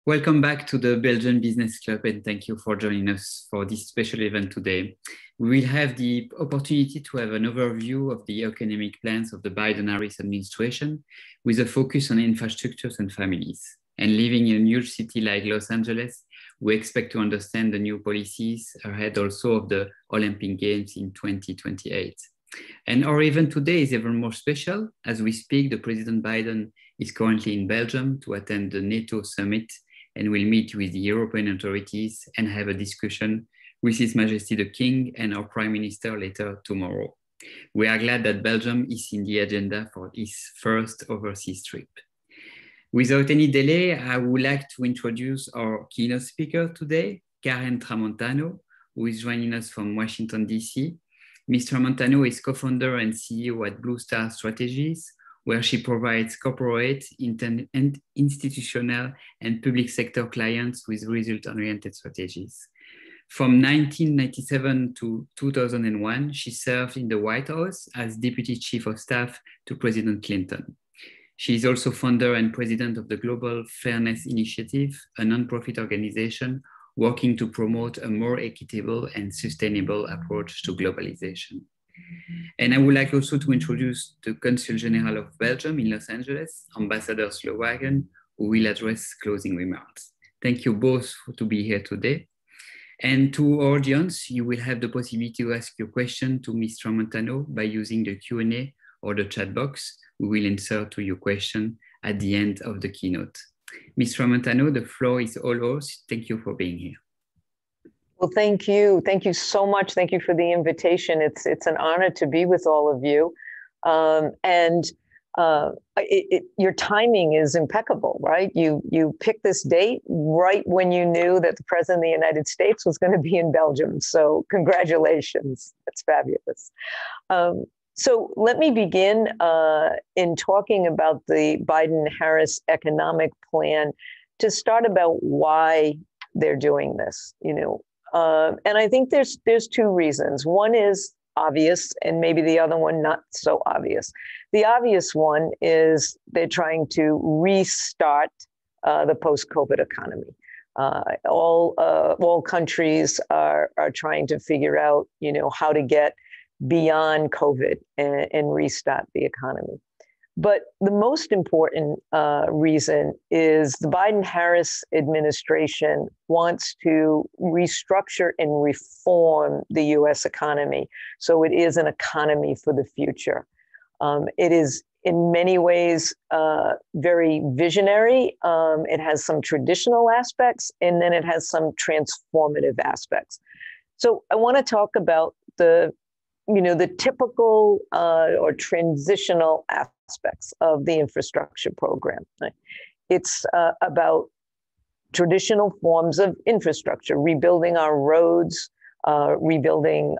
Welcome back to the Belgian Business Club, and thank you for joining us for this special event today. We will have the opportunity to have an overview of the economic plans of the Biden-Harris administration with a focus on infrastructures and families. And living in a huge city like Los Angeles, we expect to understand the new policies ahead also of the Olympic Games in 2028. And our event today is even more special. As we speak, the President Biden is currently in Belgium to attend the NATO summit and will meet with the European authorities and have a discussion with His Majesty the King and our Prime Minister later tomorrow. We are glad that Belgium is in the agenda for his first overseas trip. Without any delay, I would like to introduce our keynote speaker today, Karen Tramontano, who is joining us from Washington, DC. Ms. Tramontano is co-founder and CEO at BlueStar Strategies, where she provides corporate, institutional, and public sector clients with result-oriented strategies. From 1997 to 2001, she served in the White House as Deputy Chief of Staff to President Clinton. She is also founder and president of the Global Fairness Initiative, a nonprofit organization working to promote a more equitable and sustainable approach to globalization. And I would like also to introduce the Consul General of Belgium in Los Angeles, Ambassador Sleeuwagen, who will address closing remarks. Thank you both to be here today. And to our audience, you will have the possibility to ask your question to Ms. Tramontano by using the Q&A or the chat box. We will answer to your question at the end of the keynote. Ms. Tramontano, the floor is all yours. Thank you for being here. Well, thank you. Thank you so much. Thank you for the invitation. It's an honor to be with all of you. Your timing is impeccable, right? You picked this date right when you knew that the President of the United States was going to be in Belgium. So congratulations. That's fabulous. So let me begin in talking about the Biden-Harris economic plan to start about why they're doing this, and I think there's two reasons. One is obvious, and maybe the other one not so obvious. The obvious one is they're trying to restart the post-COVID economy. All countries are trying to figure out, how to get beyond COVID and restart the economy. But the most important reason is the Biden-Harris administration wants to restructure and reform the U.S. economy so it is an economy for the future. It is in many ways very visionary. It has some traditional aspects, and then it has some transformative aspects. So I want to talk about the typical or transitional aspects of the infrastructure program. It's about traditional forms of infrastructure, rebuilding our roads, rebuilding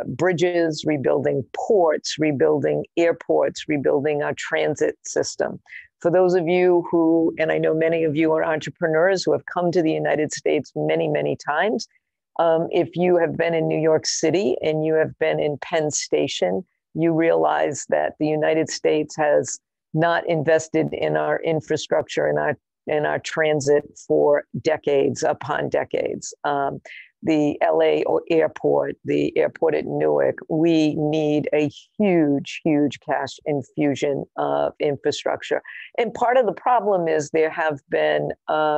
bridges, rebuilding ports, rebuilding airports, rebuilding our transit system. For those of you who, and I know many of you are entrepreneurs who have come to the United States many, many times, if you have been in New York City and you have been in Penn Station, you realize that the United States has not invested in our infrastructure and our transit for decades upon decades. The LA airport, the airport at Newark, we need a huge, huge cash infusion of infrastructure. And part of the problem is there have been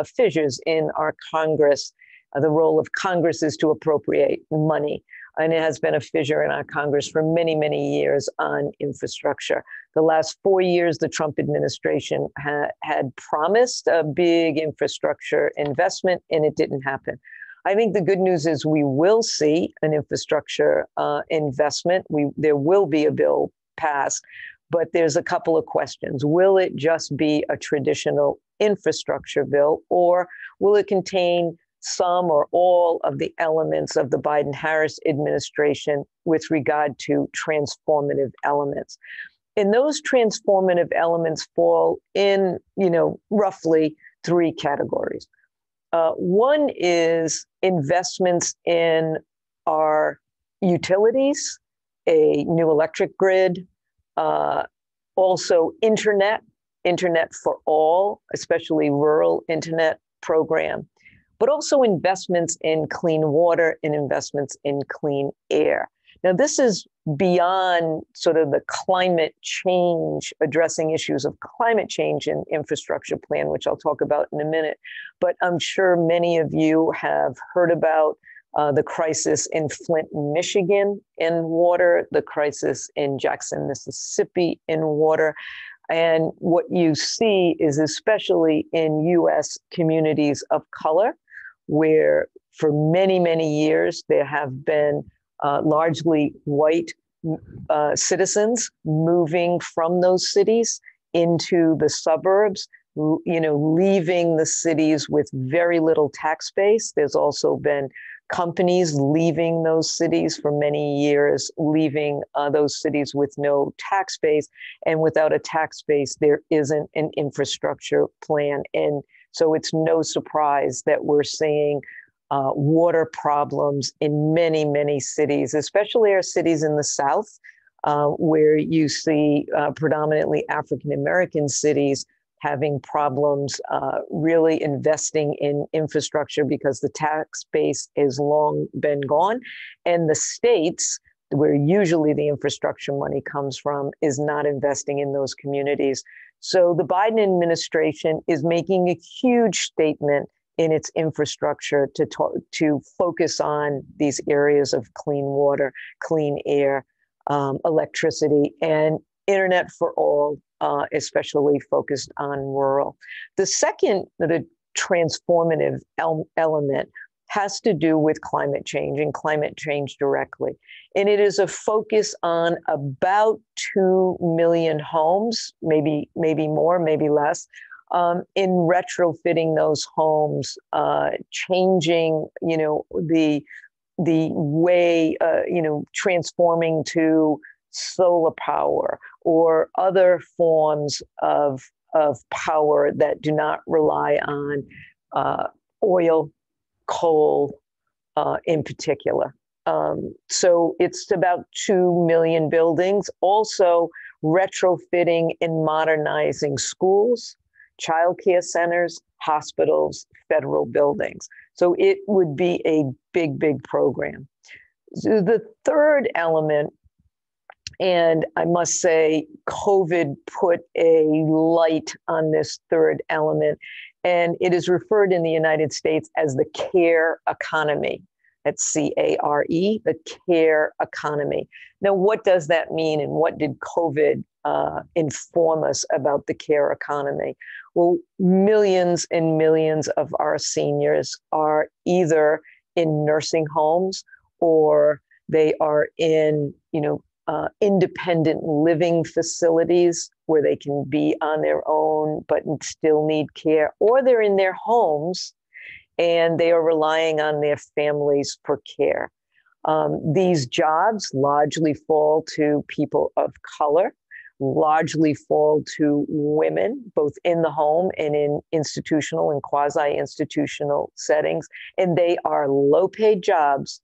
fissures in our Congress. The role of Congress is to appropriate money. And it has been a fissure in our Congress for many, many years on infrastructure. The last 4 years, the Trump administration had promised a big infrastructure investment, and it didn't happen. I think the good news is we will see an infrastructure investment. There will be a bill passed, but there's a couple of questions. Will it just be a traditional infrastructure bill, or will it contain some or all of the elements of the Biden-Harris administration with regard to transformative elements? And those transformative elements fall in, roughly three categories. One is investments in our utilities, a new electric grid, also internet for all, especially rural internet program, but also investments in clean water and investments in clean air. Now, this is beyond sort of the climate change, addressing issues of climate change and infrastructure plan, which I'll talk about in a minute. But I'm sure many of you have heard about the crisis in Flint, Michigan in water, the crisis in Jackson, Mississippi in water. And what you see is, especially in US communities of color, where for many, many years there have been largely white citizens moving from those cities into the suburbs, leaving the cities with very little tax base. There's also been companies leaving those cities for many years, leaving those cities with no tax base. And without a tax base, there isn't an infrastructure plan. And so it's no surprise that we're seeing water problems in many, many cities, especially our cities in the South, where you see predominantly African-American cities having problems really investing in infrastructure because the tax base has long been gone. And the states, where usually the infrastructure money comes from, is not investing in those communities. So the Biden administration is making a huge statement in its infrastructure to focus on these areas of clean water, clean air, electricity, and internet for all, especially focused on rural. The second, the transformative element has to do with climate change and climate change directly. And it is a focus on about 2 million homes, maybe more, maybe less, in retrofitting those homes, changing, the way, transforming to solar power or other forms of power that do not rely on oil, coal, in particular. So it's about 2 million buildings. Also retrofitting and modernizing schools, childcare centers, hospitals, federal buildings. So it would be a big, big program. So the third element, and I must say, COVID put a light on this third element, and it is referred in the United States as the care economy. That's CARE, the care economy. Now, what does that mean, and what did COVID inform us about the care economy? Well, millions and millions of our seniors are either in nursing homes or they are in, independent living facilities where they can be on their own but still need care, or they're in their homes and they are relying on their families for care. These jobs largely fall to people of color, largely fall to women, both in the home and in institutional and quasi-institutional settings, and they are low-paid jobs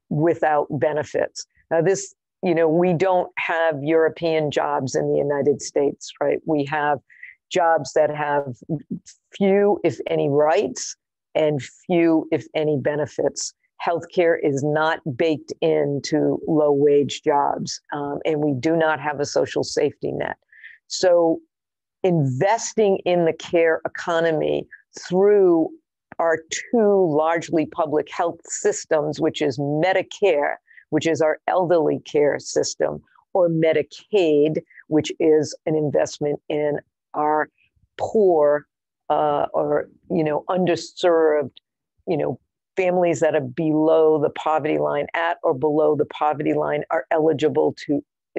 without benefits. Now, this, we don't have European jobs in the United States, right? We have jobs that have few, if any, rights and few, if any, benefits. Healthcare is not baked into low-wage jobs, and we do not have a social safety net. So investing in the care economy through our two largely public health systems, which is Medicare, which is our elderly care system, or Medicaid, which is an investment in our poor or underserved, families that are below the poverty line, at or below the poverty line, are eligible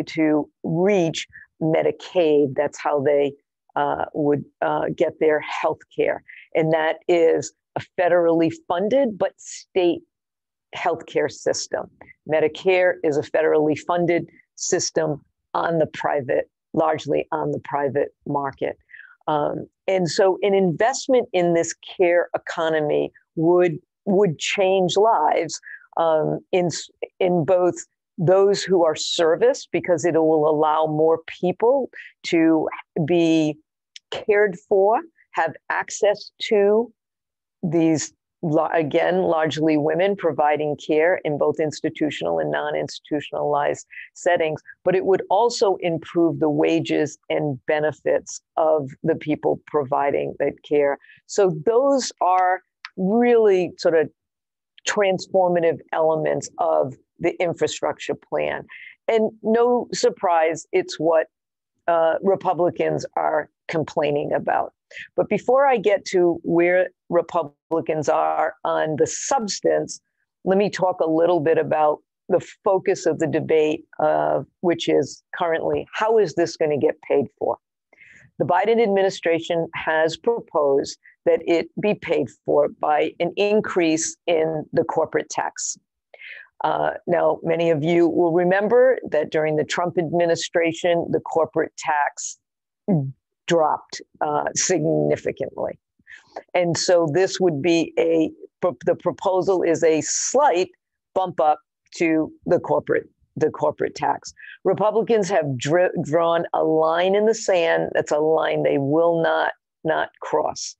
to reach Medicaid. That's how they would get their health care. And that is a federally funded but state healthcare system. Medicare is a federally funded system on the private, largely on the private market. And so an investment in this care economy would change lives in both those who are serviced, because it will allow more people to be cared for, have access to these, again, largely women providing care in both institutional and non-institutionalized settings, but it would also improve the wages and benefits of the people providing that care. So those are really sort of transformative elements of the infrastructure plan. And no surprise, it's what Republicans are complaining about. But before I get to where Republicans are on the substance, let me talk a little bit about the focus of the debate, which is currently, how is this going to get paid for? The Biden administration has proposed that it be paid for by an increase in the corporate tax. Now, many of you will remember that during the Trump administration, the corporate tax dropped significantly. And so this would be the proposal is a slight bump up to the corporate tax. Republicans have drawn a line in the sand. That's a line they will not cross.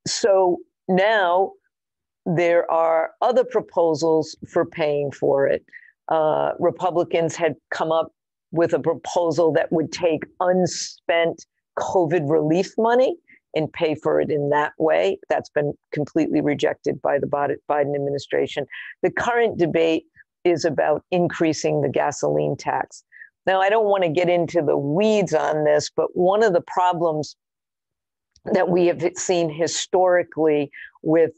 So now there are other proposals for paying for it. Republicans had come up with a proposal that would take unspent COVID relief money and pay for it in that way. That's been completely rejected by the Biden administration. The current debate is about increasing the gasoline tax. Now, I don't want to get into the weeds on this, but one of the problems that we have seen historically with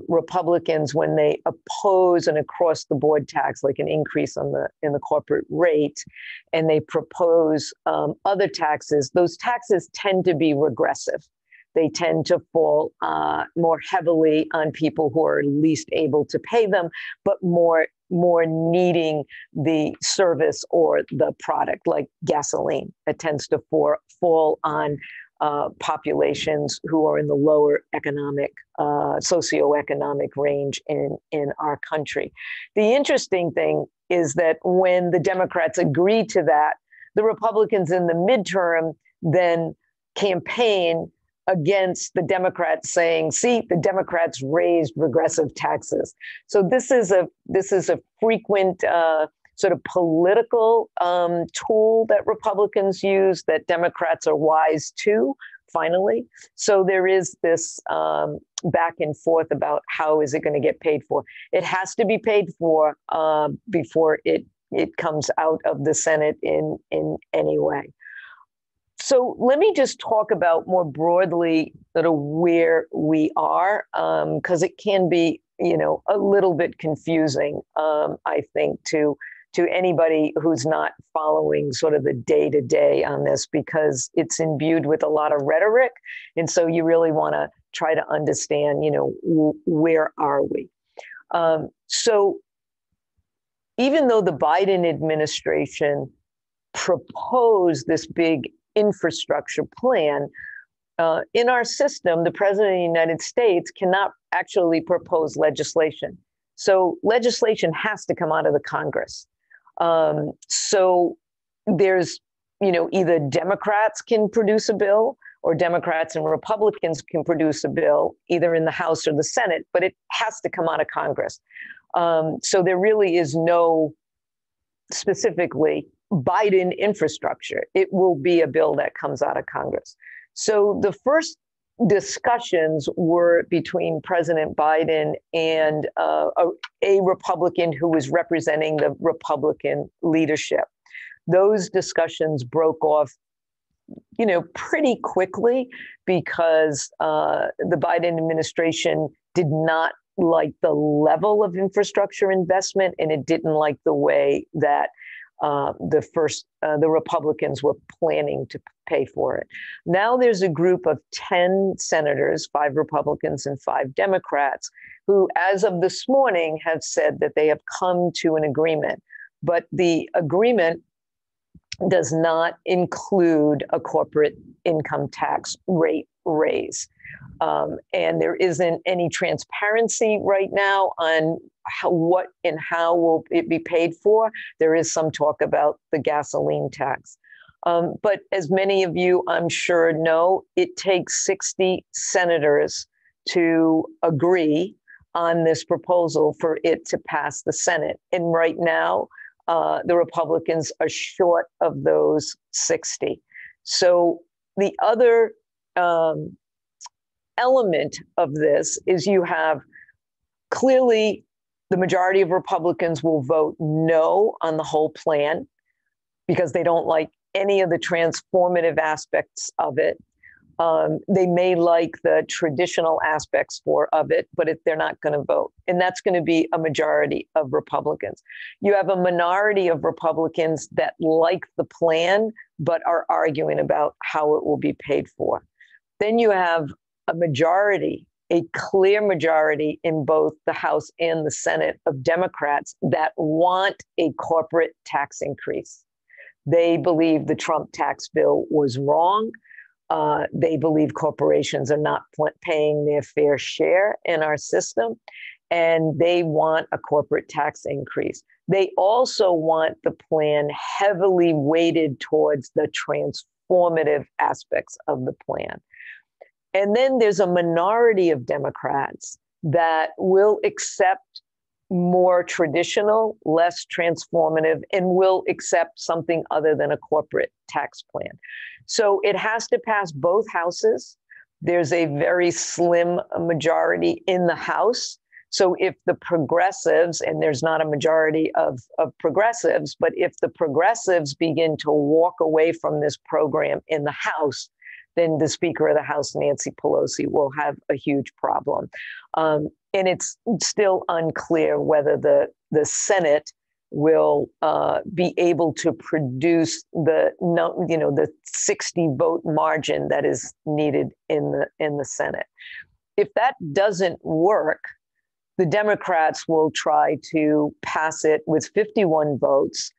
Republicans when they oppose an across-the-board tax, like an increase in the corporate rate, and they propose other taxes, those taxes tend to be regressive. They tend to fall more heavily on people who are least able to pay them, but more needing the service or the product, like gasoline. It tends to fall on populations who are in the lower economic, socioeconomic range in our country. The interesting thing is that when the Democrats agreed to that, the Republicans in the midterm then campaign against the Democrats, saying, see, the Democrats raised regressive taxes. So this is a frequent sort of political tool that Republicans use that Democrats are wise to, finally. So there is this back and forth about how is it going to get paid for. It has to be paid for before it comes out of the Senate in any way. So let me just talk about more broadly sort of where we are, because it can be, a little bit confusing, I think, to anybody who's not following sort of the day-to-day on this, because it's imbued with a lot of rhetoric. And so you really want to try to understand, where are we? So even though the Biden administration proposed this big infrastructure plan, in our system, the president of the United States cannot actually propose legislation. So legislation has to come out of the Congress. So there's, either Democrats can produce a bill or Democrats and Republicans can produce a bill, either in the House or the Senate, but it has to come out of Congress. So there really is no specifically Biden infrastructure. It will be a bill that comes out of Congress. So the first discussions were between President Biden and a Republican who was representing the Republican leadership. Those discussions broke off, pretty quickly, because the Biden administration did not like the level of infrastructure investment, and it didn't like the way that the Republicans were planning to pay for it. Now there's a group of 10 senators, 5 Republicans and 5 Democrats, who, as of this morning, have said that they have come to an agreement. But the agreement does not include a corporate income tax rate raise. And there isn't any transparency right now on what and how will it be paid for. There is some talk about the gasoline tax. But as many of you, I'm sure, know, it takes 60 senators to agree on this proposal for it to pass the Senate. And right now, the Republicans are short of those 60. So the other element of this is you have clearly the majority of Republicans will vote no on the whole plan because they don't like any of the transformative aspects of it. They may like the traditional aspects of it, but they're not going to vote. And that's going to be a majority of Republicans. You have a minority of Republicans that like the plan, but are arguing about how it will be paid for. Then you have a majority, a clear majority in both the House and the Senate of Democrats that want a corporate tax increase. They believe the Trump tax bill was wrong. They believe corporations are not paying their fair share in our system, and they want a corporate tax increase. They also want the plan heavily weighted towards the transformative aspects of the plan. And then there's a minority of Democrats that will accept more traditional, less transformative, and will accept something other than a corporate tax plan. So it has to pass both houses. There's a very slim majority in the House. So if the progressives, and there's not a majority of progressives, but if the progressives begin to walk away from this program in the House, then the Speaker of the House, Nancy Pelosi, will have a huge problem. And it's still unclear whether the Senate will be able to produce the 60 vote margin that is needed in the Senate. If that doesn't work, the Democrats will try to pass it with 51 votes.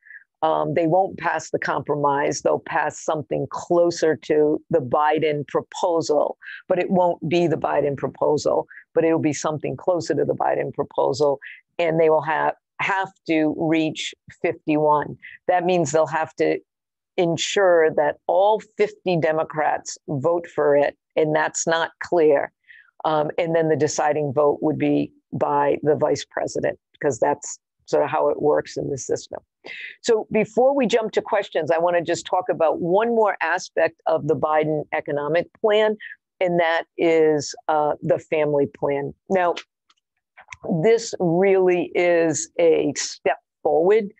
They won't pass the compromise. They'll pass something closer to the Biden proposal, but it won't be the Biden proposal, but it'll be something closer to the Biden proposal. And they will have to reach 51. That means they'll have to ensure that all 50 Democrats vote for it, and that's not clear. And then the deciding vote would be by the vice president, because that's sort of how it works in the system. So before we jump to questions, I want to just talk about one more aspect of the Biden economic plan, and that is the family plan. Now, this really is a step forward,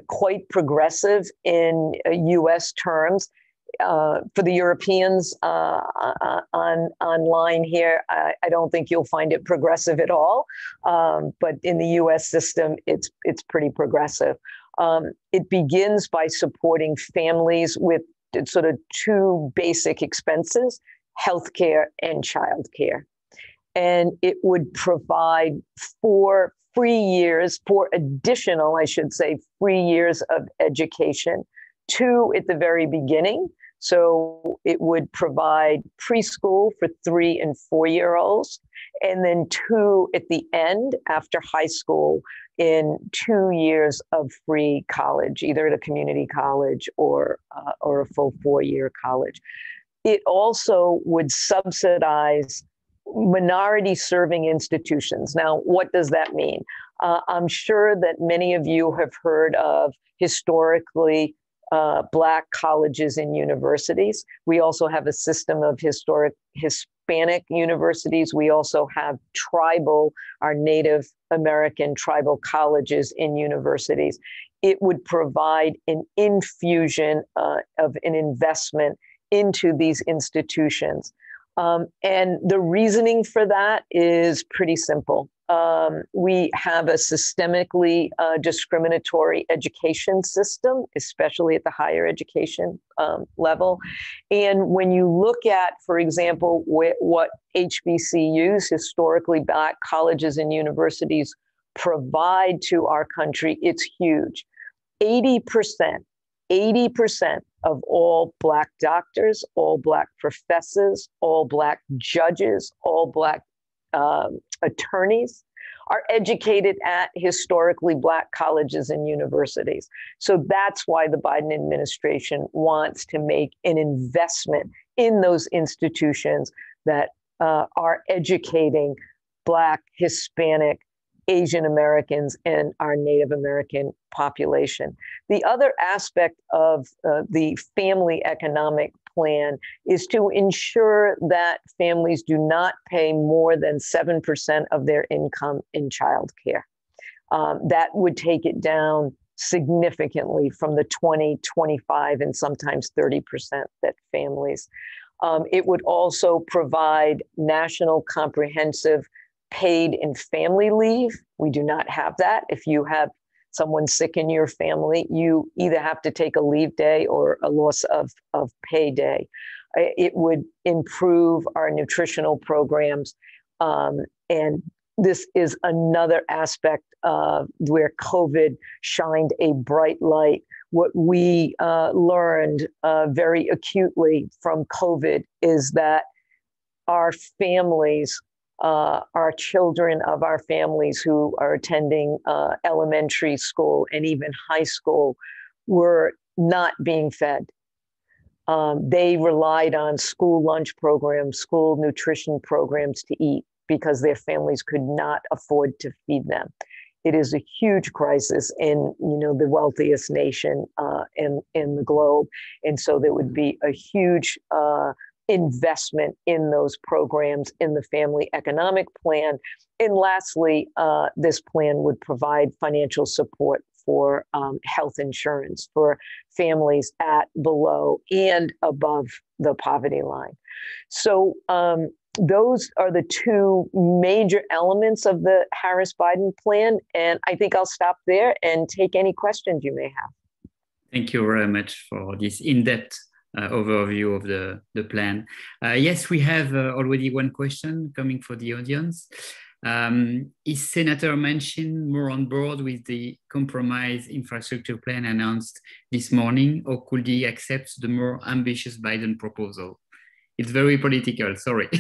quite progressive in U.S. terms. For the Europeans online here, I don't think you'll find it progressive at all. But in the U.S. system, it's pretty progressive. It begins by supporting families with sort of two basic expenses: healthcare and childcare. And it would provide for additional, I should say, 3 years of education, 2 at the very beginning. So it would provide preschool for 3 and 4-year-olds, and then 2 at the end after high school in 2 years of free college, either at a community college or a full 4-year college. It also would subsidize minority serving institutions. Now, what does that mean? I'm sure that many of you have heard of historically Black colleges and universities. We also have a system of historic Hispanic universities. We also have our Native American tribal colleges and universities. It would provide an infusion of an investment into these institutions. And the reasoning for that is pretty simple. We have a systemically discriminatory education system, especially at the higher education level. And when you look at, for example, what HBCUs, historically Black colleges and universities, provide to our country, it's huge. 80% of all Black doctors, all Black professors, all Black judges, all Black attorneys are educated at historically Black colleges and universities. So that's why the Biden administration wants to make an investment in those institutions that are educating Black, Hispanic, Asian Americans, and our Native American population. The other aspect of the family economic plan is to ensure that families do not pay more than 7% of their income in childcare. That would take it down significantly from the 20, 25, and sometimes 30% that families. It would also provide national comprehensive paid and family leave. We do not have that. If you have someone sick in your family, you either have to take a leave day or a loss of pay day. It would improve our nutritional programs. And this is another aspect where COVID shined a bright light. What we learned very acutely from COVID is that our families, our children of our families who are attending elementary school and even high school were not being fed. They relied on school lunch programs, school nutrition programs to eat because their families could not afford to feed them. It is a huge crisis in, the wealthiest nation in the globe. And so there would be a huge investment in those programs in the family economic plan. And lastly, this plan would provide financial support for health insurance for families at, below, and above the poverty line. So those are the two major elements of the Harris-Biden plan. And I think I'll stop there and take any questions you may have. Thank you very much for this in-depth overview of the plan. Yes, we have already one question coming for the audience. Is Senator Manchin more on board with the compromise infrastructure plan announced this morning, or could he accept the more ambitious Biden proposal? It's very political, sorry.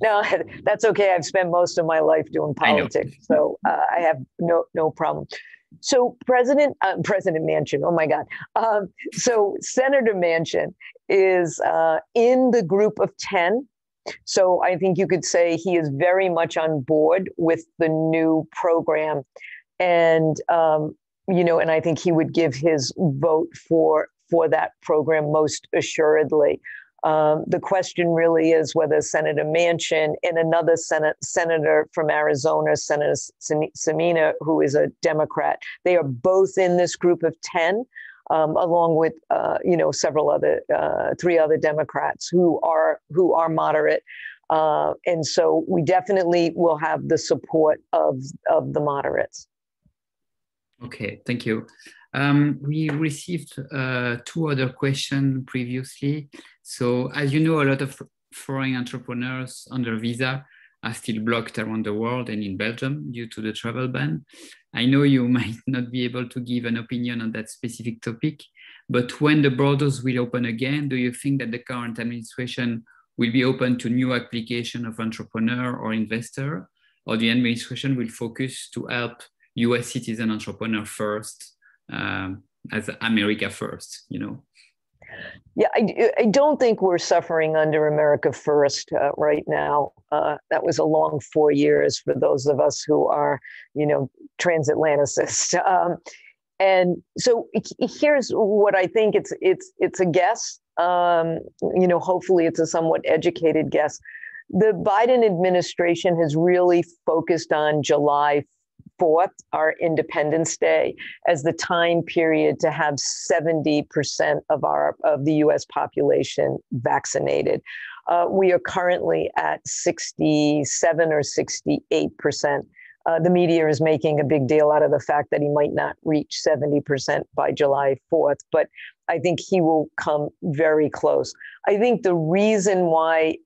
No, that's okay. I've spent most of my life doing politics, so I have no problem. So President Manchin, oh my God. So Senator Manchin is in the group of 10. So I think you could say he is very much on board with the new program. And, and I think he would give his vote for that program most assuredly. The question really is whether Senator Manchin and another senator from Arizona, Senator Sinema, who is a Democrat, they are both in this group of 10, along with three other Democrats who are moderate, and so we definitely will have the support of the moderates. Okay, thank you. We received two other questions previously. So as you know, a lot of foreign entrepreneurs under visa are still blocked around the world and in Belgium due to the travel ban. I know you might not be able to give an opinion on that specific topic, but when the borders will open again, do you think that the current administration will be open to new application of entrepreneur or investor, or the administration will focus to help US citizen entrepreneur first, as America first, Yeah, I don't think we're suffering under America first right now. That was a long 4 years for those of us who are, transatlanticists. And so here's what I think. It's a guess. Hopefully it's a somewhat educated guess. The Biden administration has really focused on July 4th, our Independence Day, as the time period to have 70% of the U.S. population vaccinated. We are currently at 67 or 68%. The media is making a big deal out of the fact that he might not reach 70% by July 4th, but I think he will come very close. I think the reason why,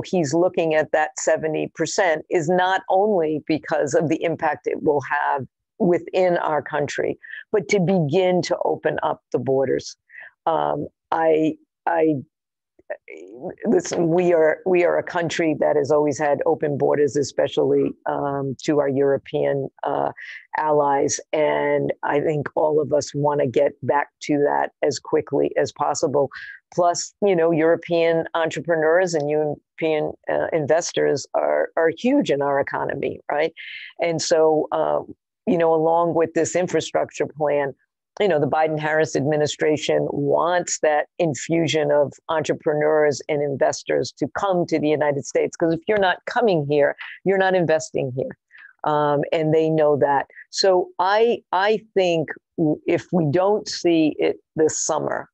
he's looking at that 70% is not only because of the impact it will have within our country, but to begin to open up the borders. I listen, we are a country that has always had open borders, especially to our European allies, and I think all of us want to get back to that as quickly as possible. Plus, European entrepreneurs and European investors are huge in our economy, right? And so, along with this infrastructure plan, the Biden-Harris administration wants that infusion of entrepreneurs and investors to come to the United States. Because if you're not coming here, you're not investing here. And they know that. So I think if we don't see it this summer,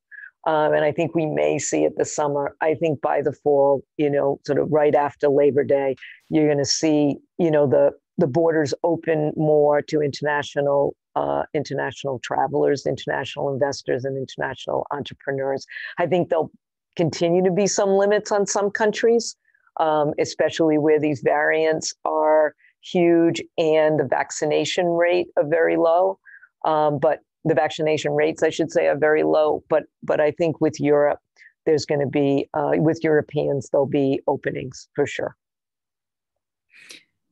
and I think we may see it this summer, I think by the fall, sort of right after Labor Day, you're going to see, the borders open more to international travelers, international investors, and international entrepreneurs. I think there'll continue to be some limits on some countries, especially where these variants are huge and the vaccination rate are very low. But the vaccination rates, I should say, are very low. But I think with Europe, there's going to be, with Europeans, there'll be openings for sure.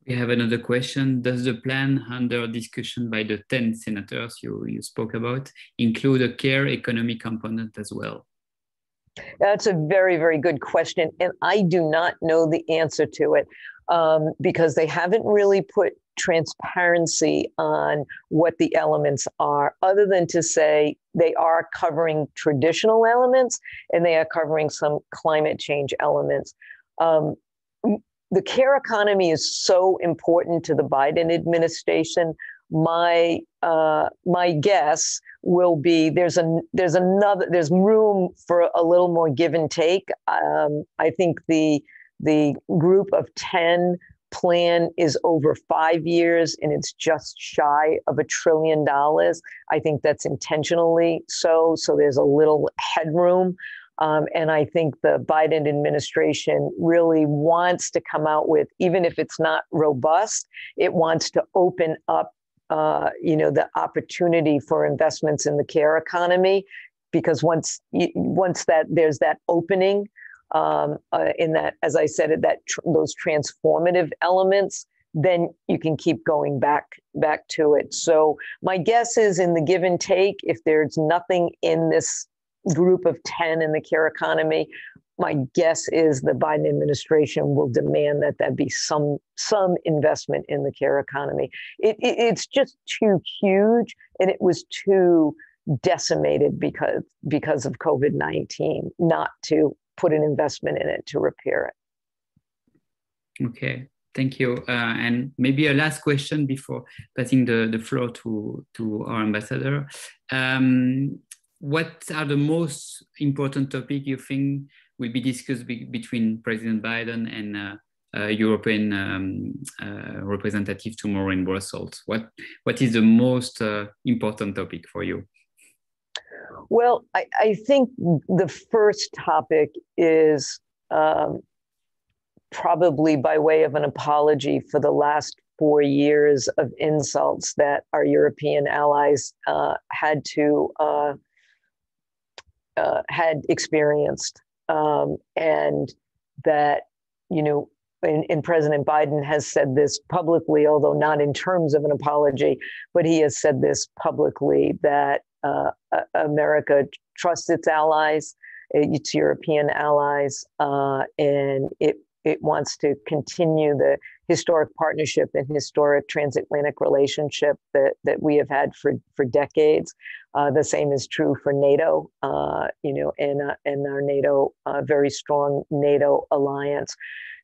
We have another question. Does the plan under discussion by the 10 senators you spoke about include a care economy component as well? That's a very, very good question. And I do not know the answer to it because they haven't really put transparency on what the elements are, other than to say they are covering traditional elements and they are covering some climate change elements. The care economy is so important to the Biden administration. My guess will be there's room for a little more give and take. I think the group of 10 plan is over 5 years and it's just shy of $1 trillion. I think that's intentionally so there's a little headroom. And I think the Biden administration really wants to come out with, even if it's not robust, it wants to open up, the opportunity for investments in the care economy, because once that there's that opening in that, as I said, those transformative elements, then you can keep going back to it. So my guess is in the give and take, if there's nothing in this group of 10 in the care economy, my guess is the Biden administration will demand that be some investment in the care economy. It's just too huge, and it was too decimated because of COVID-19 not to put an investment in it to repair it. Okay, thank you. And maybe a last question before passing the floor to our ambassador. What are the most important topics you think will be discussed between President Biden and European representative tomorrow in Brussels? What is the most important topic for you? Well, I think the first topic is probably by way of an apology for the last 4 years of insults that our European allies had experienced, and that, and President Biden has said this publicly, although not in terms of an apology, but he has said this publicly, that America trusts its allies, its European allies, and it wants to continue the historic partnership and historic transatlantic relationship that we have had for decades. The same is true for NATO, and our NATO, very strong NATO alliance.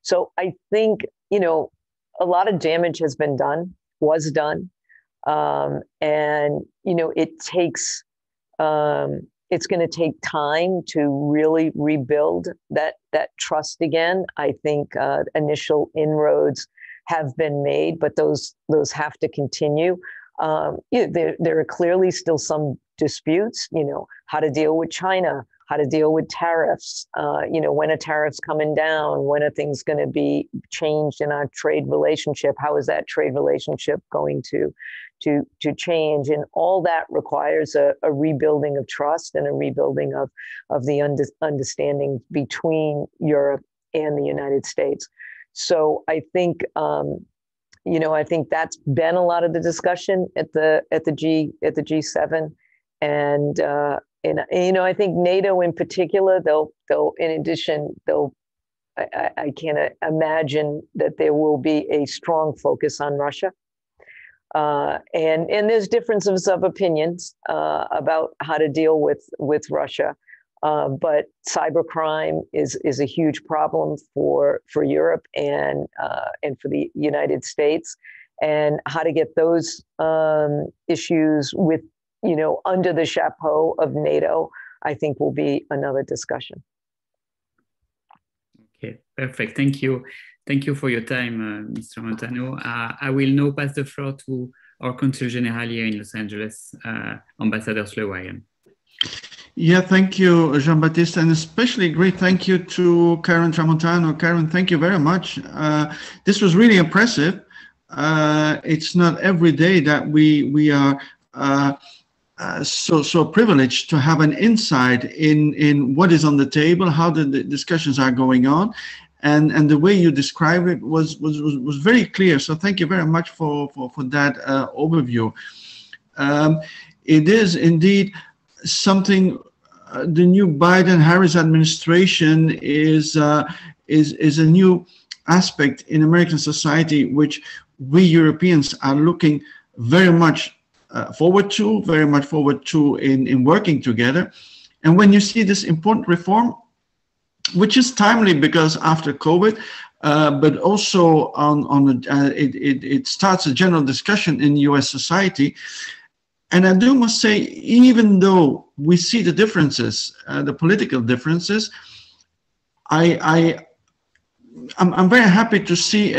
So I think, a lot of damage was done. And, it's going to take time to really rebuild that trust again. I think initial inroads have been made, but those have to continue. There are clearly still some disputes, how to deal with China, how to deal with tariffs. When are tariffs coming down? When are things going to be changed in our trade relationship? How is that trade relationship going to change? And all that requires a rebuilding of trust and a rebuilding of the understanding between Europe and the United States. So I think I think that's been a lot of the discussion at the G7, and I think NATO in particular, I can't imagine that there will be a strong focus on Russia. And there's differences of opinions about how to deal with Russia. But cybercrime is a huge problem for Europe and for the United States, and how to get those issues with under the chapeau of NATO, I think will be another discussion. Okay, perfect. Thank you. Thank you for your time, Mr. Tramontano. I will now pass the floor to our Consul General here in Los Angeles, Ambassador Sleeuwagen. Yeah, thank you, Jean-Baptiste, and especially great thank you to Karen Tramontano. Karen, thank you very much. This was really impressive. It's not every day that we are so privileged to have an insight in what is on the table, how the discussions are going on, and the way you described it was very clear. So thank you very much for that overview. It is indeed something. The new Biden-Harris administration is a new aspect in American society, which we Europeans are looking very much forward to in working together. And when you see this important reform, which is timely because after COVID, but also it starts a general discussion in U.S. society. And I must say, even though we see the differences, the political differences, I'm very happy to see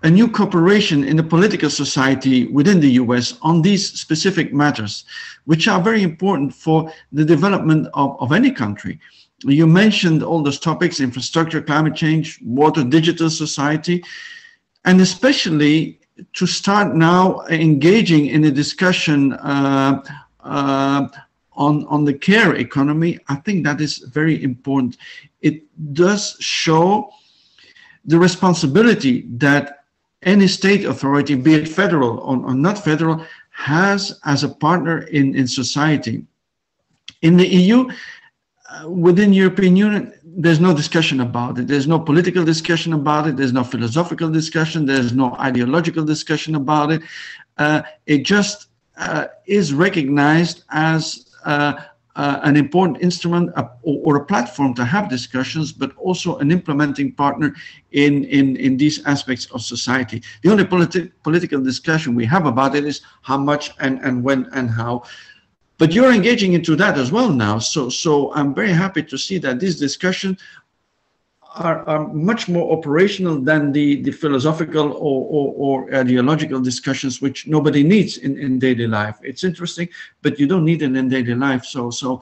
a new cooperation in the political society within the US on these specific matters, which are very important for the development of any country. You mentioned all those topics: infrastructure, climate change, water, digital society, and especially to start now engaging in a discussion on the care economy. I think that is very important. It does show the responsibility that any state authority, be it federal or not federal, has as a partner in society. In the EU, within European Union, there's no discussion about it. There's no political discussion about it. There's no philosophical discussion. There's no ideological discussion about it. It just is recognized as an important instrument or a platform to have discussions, but also an implementing partner in these aspects of society. The only political discussion we have about it is how much and when and how. But you're engaging into that as well now. So I'm very happy to see that these discussions are much more operational than the philosophical or ideological discussions, which nobody needs in daily life. It's interesting, but you don't need it in daily life. So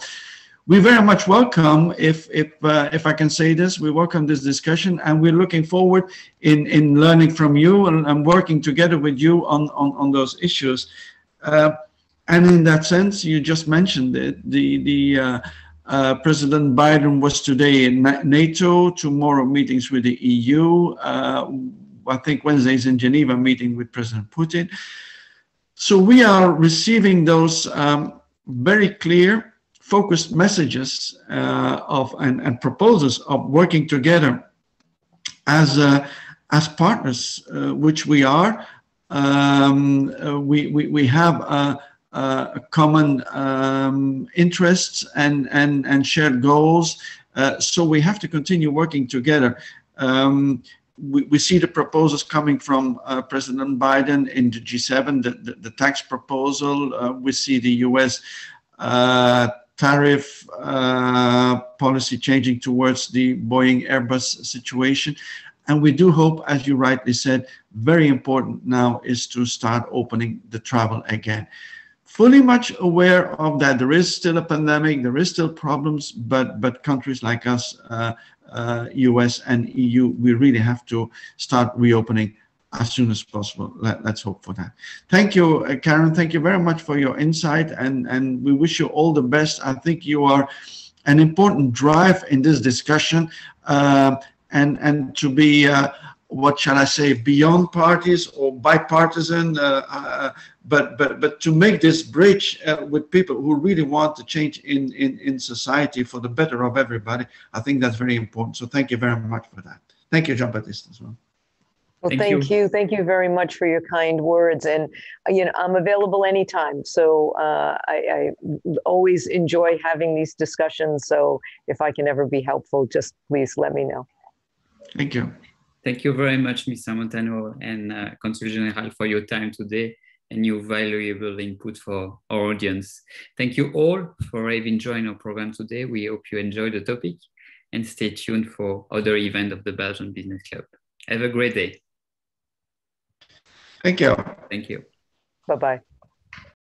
we very much welcome, if I can say this, we welcome this discussion, and we're looking forward in learning from you and working together with you on those issues. And in that sense, you just mentioned it, President Biden was today in NATO, tomorrow meetings with the EU, I think Wednesday's in Geneva meeting with President Putin. So we are receiving those very clear, focused messages and proposals of working together as partners, which we are. We have common interests and shared goals. So we have to continue working together. We see the proposals coming from President Biden in the G7, the tax proposal. We see the US tariff policy changing towards the Boeing Airbus situation. And we do hope, as you rightly said, very important now is to start opening the travel again. fully much aware of that. There is still a pandemic, there is still problems, but countries like us, US and EU, we really have to start reopening as soon as possible. Let's hope for that. Thank you, Karen. Thank you very much for your insight, and we wish you all the best. I think you are an important drive in this discussion, and to be what shall I say, beyond parties or bipartisan, but to make this bridge with people who really want to change in society for the better of everybody. I think that's very important. So thank you very much for that. Thank you, Jean-Baptiste, as well. Well, thank you. Thank you very much for your kind words. And, you know, I'm available anytime. So I always enjoy having these discussions. So if I can ever be helpful, just please let me know. Thank you. Thank you very much, Ms. Tramontano and Consul General, for your time today and your valuable input for our audience. Thank you all for having joined our program today. We hope you enjoyed the topic and stay tuned for other events of the Belgian Business Club. Have a great day. Thank you. Thank you. Bye-bye.